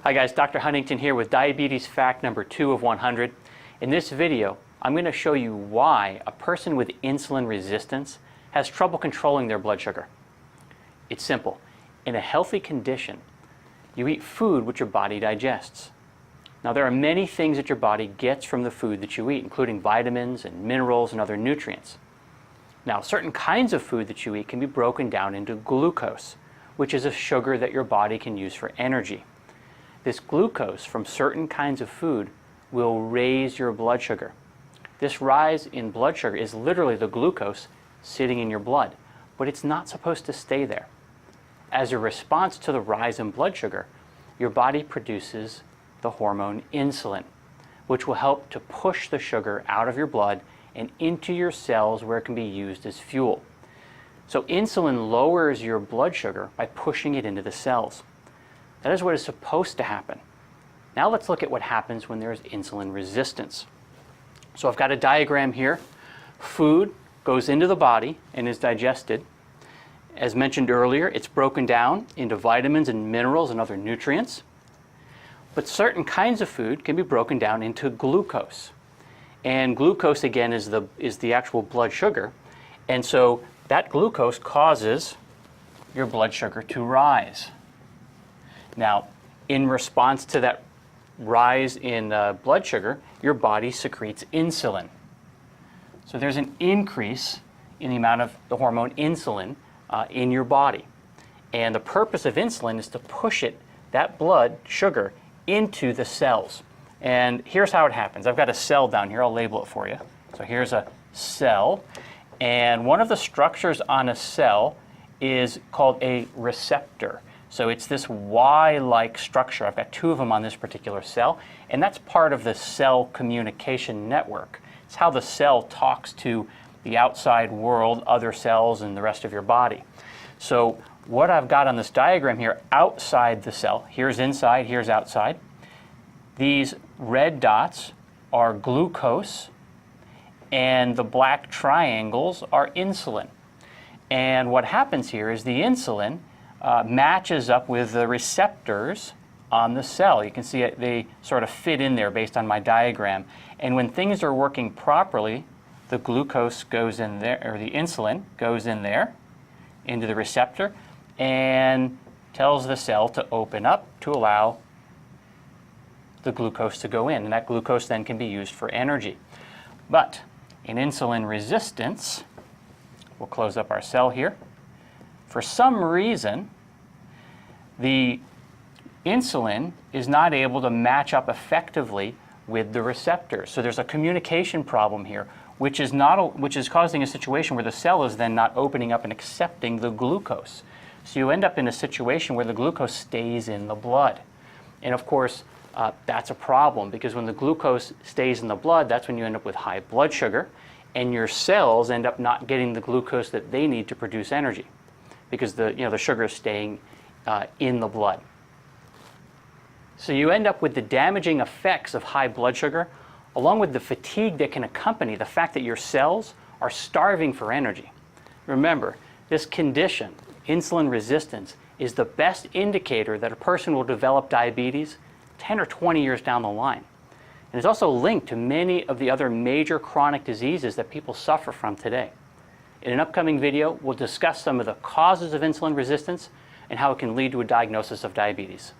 Hi guys, Dr. Huntington here with diabetes fact number 2 of 100. In this video, I'm going to show you why a person with insulin resistance has trouble controlling their blood sugar. It's simple. In a healthy condition, you eat food which your body digests. Now there are many things that your body gets from the food that you eat, including vitamins and minerals and other nutrients. Now certain kinds of food that you eat can be broken down into glucose, which is a sugar that your body can use for energy. This glucose from certain kinds of food will raise your blood sugar. This rise in blood sugar is literally the glucose sitting in your blood, but it's not supposed to stay there. As a response to the rise in blood sugar, your body produces the hormone insulin, which will help to push the sugar out of your blood and into your cells where it can be used as fuel. So insulin lowers your blood sugar by pushing it into the cells. That is what is supposed to happen. Now let's look at what happens when there is insulin resistance. So I've got a diagram here. Food goes into the body and is digested. As mentioned earlier, it's broken down into vitamins and minerals and other nutrients. But certain kinds of food can be broken down into glucose. And glucose, again, is the actual blood sugar. And so that glucose causes your blood sugar to rise. Now, in response to that rise in blood sugar, your body secretes insulin. So there's an increase in the amount of the hormone insulin in your body. And the purpose of insulin is to push that blood sugar into the cells. And here's how it happens. I've got a cell down here. I'll label it for you. So here's a cell. And one of the structures on a cell is called a receptor. So it's this Y-like structure. I've got two of them on this particular cell, and that's part of the cell communication network. It's how the cell talks to the outside world, other cells, and the rest of your body. So what I've got on this diagram here, outside the cell, here's inside, here's outside. These red dots are glucose, and the black triangles are insulin. And what happens here is the insulin matches up with the receptors on the cell. You can see they sort of fit in there based on my diagram. And when things are working properly, the glucose goes in there, or the insulin goes in there into the receptor and tells the cell to open up to allow the glucose to go in. And that glucose then can be used for energy. But in insulin resistance, we'll close up our cell here. For some reason, the insulin is not able to match up effectively with the receptors. So there's a communication problem here, which is causing a situation where the cell is then not opening up and accepting the glucose. So you end up in a situation where the glucose stays in the blood. And of course, that's a problem, because when the glucose stays in the blood, that's when you end up with high blood sugar, and your cells end up not getting the glucose that they need to produce energy, because the sugar is staying in the blood. So you end up with the damaging effects of high blood sugar, along with the fatigue that can accompany the fact that your cells are starving for energy. Remember, this condition, insulin resistance, is the best indicator that a person will develop diabetes 10 or 20 years down the line. And it's also linked to many of the other major chronic diseases that people suffer from today. In an upcoming video, we'll discuss some of the causes of insulin resistance and how it can lead to a diagnosis of diabetes.